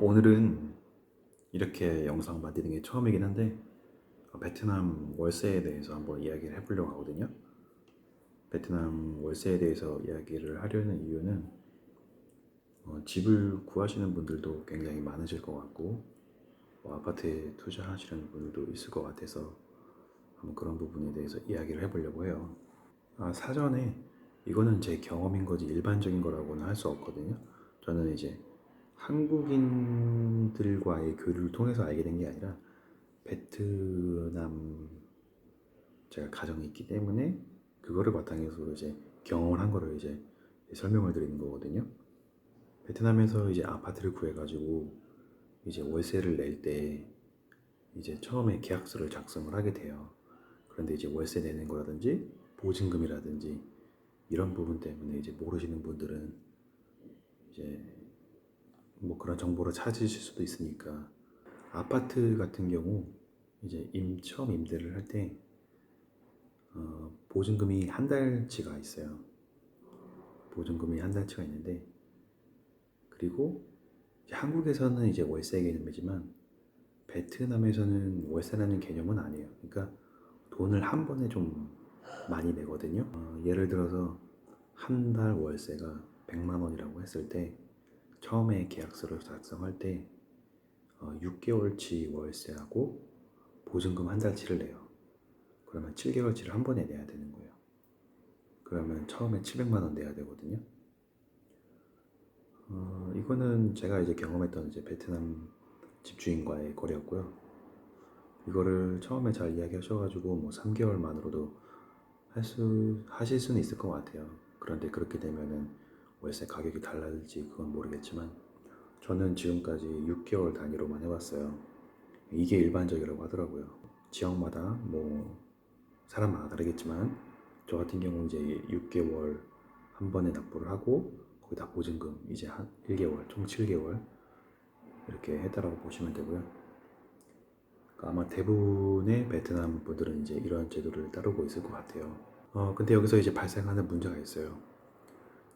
오늘은 이렇게 영상 만드는 게 처음이긴 한데 베트남 월세에 대해서 한번 이야기를 해보려고 하거든요. 베트남 월세에 대해서 이야기를 하려는 이유는 집을 구하시는 분들도 굉장히 많으실 것 같고 아파트에 투자하시는 분들도 있을 것 같아서 한번 그런 부분에 대해서 이야기를 해보려고 해요. 사전에 이거는 제 경험인 거지 일반적인 거라고는 할 수 없거든요. 저는 이제 한국인들과의 교류를 통해서 알게 된 게 아니라 베트남 제가 가정이 있기 때문에 그거를 바탕에서 이제 경험을 한 거를 이제 설명을 드리는 거거든요. 베트남에서 이제 아파트를 구해가지고 이제 월세를 낼 때 이제 처음에 계약서를 작성을 하게 돼요. 그런데 이제 월세 내는 거라든지 보증금이라든지 이런 부분 때문에 이제 모르시는 분들은 이제 뭐 그런 정보를 찾으실 수도 있으니까 아파트 같은 경우 이제 처음 임대를 할 때 보증금이 한 달치가 있어요. 보증금이 한 달치가 있는데 그리고 이제 한국에서는 이제 월세 개념이지만 베트남에서는 월세라는 개념은 아니에요. 그러니까 돈을 한 번에 좀 많이 내거든요. 예를 들어서 한 달 월세가 100만 원이라고 했을 때 처음에 계약서를 작성할 때 6개월치 월세하고 보증금 한 달치를 내요. 그러면 7개월치를 한 번에 내야 되는 거예요. 그러면 처음에 700만 원 내야 되거든요. 이거는 제가 이제 경험했던 이제 베트남 집주인과의 거래였고요. 이거를 처음에 잘 이야기하셔가지고 뭐 3개월만으로도 하실 수는 있을 것 같아요. 그런데 그렇게 되면은 월세 가격이 달라질지 그건 모르겠지만 저는 지금까지 6개월 단위로만 해봤어요. 이게 일반적이라고 하더라고요. 지역마다 뭐 사람마다 다르겠지만 저 같은 경우 이제 6개월 한 번에 납부를 하고 거기다 보증금 이제 한 1개월 총 7개월 이렇게 했다라고 보시면 되고요. 그러니까 아마 대부분의 베트남 분들은 이제 이런 제도를 따르고 있을 것 같아요. 근데 여기서 이제 발생하는 문제가 있어요.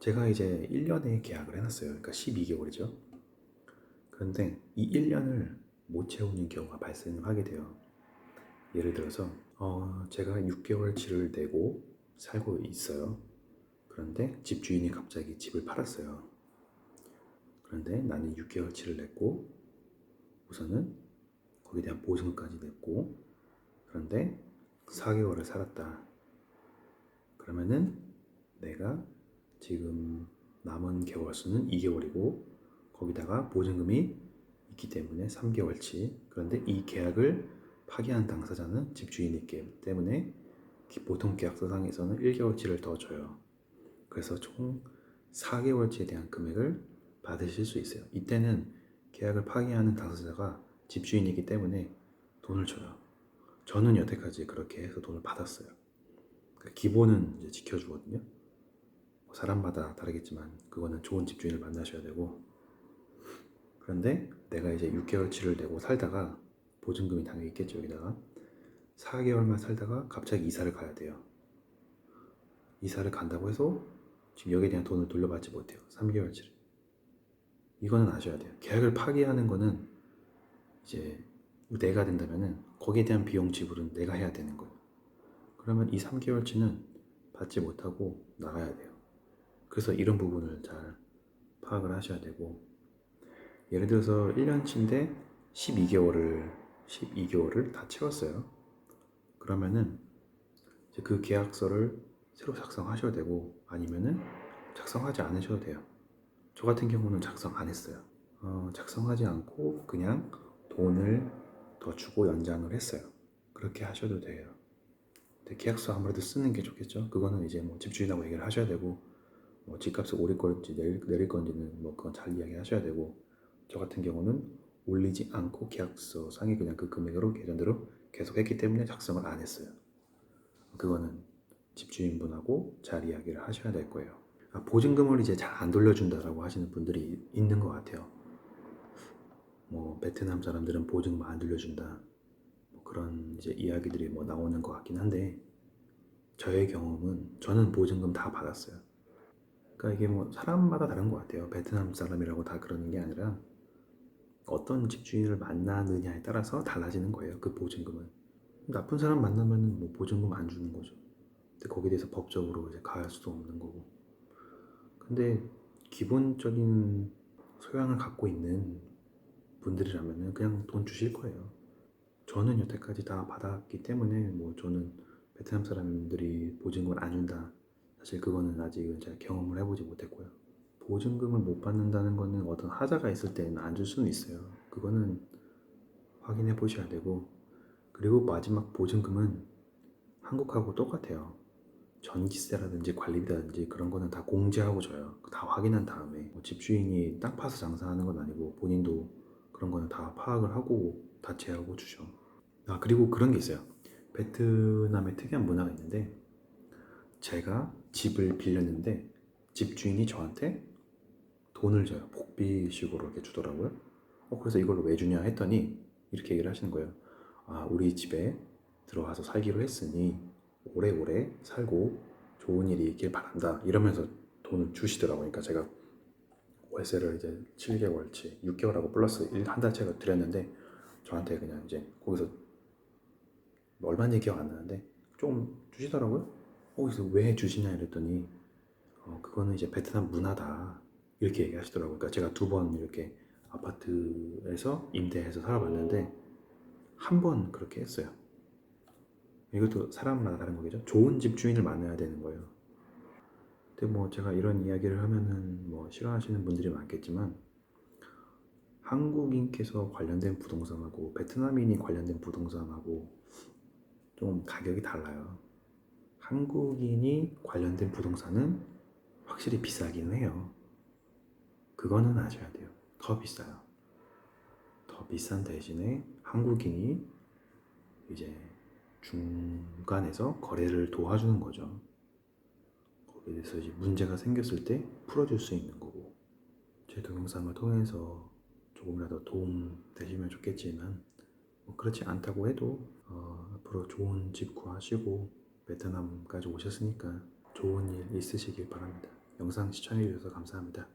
제가 이제 1년에 계약을 해놨어요. 그러니까 12개월이죠. 그런데 이 1년을 못 채우는 경우가 발생을 하게 돼요. 예를 들어서 제가 6개월치를 내고 살고 있어요. 그런데 집주인이 갑자기 집을 팔았어요. 그런데 나는 6개월치를 냈고 우선은 거기에 대한 보증금까지 냈고 그런데 4개월을 살았다. 그러면은 내가 지금 남은 개월 수는 2개월이고 거기다가 보증금이 있기 때문에 3개월치. 그런데 이 계약을 파기한 당사자는 집주인이 있기 때문에 보통 계약서상에서는 1개월치를 더 줘요. 그래서 총 4개월치에 대한 금액을 받으실 수 있어요. 이때는 계약을 파기하는 당사자가 집주인이기 때문에 돈을 줘요. 저는 여태까지 그렇게 해서 돈을 받았어요. 기본은 이제 지켜주거든요. 사람마다 다르겠지만 그거는 좋은 집주인을 만나셔야 되고 그런데 내가 이제 6개월치를 내고 살다가 보증금이 당연히 있겠죠. 여기다가 4개월만 살다가 갑자기 이사를 가야 돼요. 이사를 간다고 해서 지금 여기에 대한 돈을 돌려받지 못해요. 3개월치를. 이거는 아셔야 돼요. 계약을 파기하는 거는 이제 내가 된다면은 거기에 대한 비용 지불은 내가 해야 되는 거예요. 그러면 이 3개월치는 받지 못하고 나가야 돼요. 그래서 이런 부분을 잘 파악을 하셔야 되고 예를 들어서 1년치인데 12개월을 다 채웠어요. 그러면은 이제 그 계약서를 새로 작성하셔야 되고 아니면은 작성하지 않으셔도 돼요. 저 같은 경우는 작성 안 했어요. 작성하지 않고 그냥 돈을 더 주고 연장을 했어요. 그렇게 하셔도 돼요. 근데 계약서 아무래도 쓰는 게 좋겠죠. 그거는 이제 뭐 집주인하고 얘기를 하셔야 되고 뭐 집값을 올릴 건지 내릴 건지는 뭐 그건 잘 이야기하셔야 되고 저 같은 경우는 올리지 않고 계약서 상에 그냥 그 금액으로 계정대로 계속 했기 때문에 작성을 안 했어요. 그거는 집주인분하고 잘 이야기를 하셔야 될 거예요. 보증금을 이제 잘 안 돌려준다라고 하시는 분들이 있는 것 같아요. 뭐 베트남 사람들은 보증금 안 돌려준다. 뭐 그런 이제 이야기들이 뭐 나오는 것 같긴 한데 저의 경험은 저는 보증금 다 받았어요. 그러니까 이게 뭐 사람마다 다른 것 같아요. 베트남 사람이라고 다 그러는 게 아니라 어떤 집주인을 만나느냐에 따라서 달라지는 거예요. 그 보증금은. 나쁜 사람 만나면 뭐 보증금 안 주는 거죠. 근데 거기에 대해서 법적으로 이제 가할 수도 없는 거고. 근데 기본적인 소양을 갖고 있는 분들이라면 그냥 돈 주실 거예요. 저는 여태까지 다 받았기 때문에 뭐 저는 베트남 사람들이 보증금을 안 준다. 사실 그거는 아직은 제가 경험을 해보지 못했고요. 보증금을 못 받는다는 거는 어떤 하자가 있을 때는 안 줄 수는 있어요. 그거는 확인해 보셔야 되고, 그리고 마지막 보증금은 한국하고 똑같아요. 전기세라든지 관리비라든지 그런 거는 다 공제하고 줘요. 다 확인한 다음에 뭐 집주인이 땅 파서 장사하는 건 아니고 본인도 그런 거는 다 파악을 하고 다 제하고 주죠. 아, 그리고 그런 게 있어요. 베트남의 특이한 문화가 있는데, 제가 집을 빌렸는데 집주인이 저한테 돈을 줘요. 복비식으로 이렇게 주더라고요. 그래서 이걸 왜 주냐 했더니 이렇게 얘기를 하시는 거예요. 아, 우리 집에 들어와서 살기로 했으니 오래오래 살고 좋은 일이 있길 바란다. 이러면서 돈을 주시더라고요. 그러니까 제가 월세를 이제 7개월치, 6개월하고 플러스 한 달치가 드렸는데 저한테 그냥 이제 거기서 얼마인지 기억 안 나는데 좀 주시더라고요. 그래서 왜 주시냐 이랬더니 그거는 이제 베트남 문화다 이렇게 얘기하시더라고요. 그러니까 제가 2번 이렇게 아파트에서 임대해서 살아봤는데 한 번 그렇게 했어요. 이것도 사람마다 다른 거겠죠. 좋은 집주인을 만나야 되는 거예요. 근데 뭐 제가 이런 이야기를 하면은 뭐 싫어하시는 분들이 많겠지만, 한국인께서 관련된 부동산하고 베트남인이 관련된 부동산하고 좀 가격이 달라요. 한국인이 관련된 부동산은 확실히 비싸기는 해요. 그거는 아셔야 돼요. 더 비싸요. 더 비싼 대신에 한국인이 이제 중간에서 거래를 도와주는 거죠. 거기에 대해서 이제 문제가 생겼을 때 풀어줄 수 있는 거고. 제 동영상을 통해서 조금이라도 도움 되시면 좋겠지만, 뭐 그렇지 않다고 해도 앞으로 좋은 집 구하시고 베트남까지 오셨으니까 좋은 일 있으시길 바랍니다. 영상 시청해주셔서 감사합니다.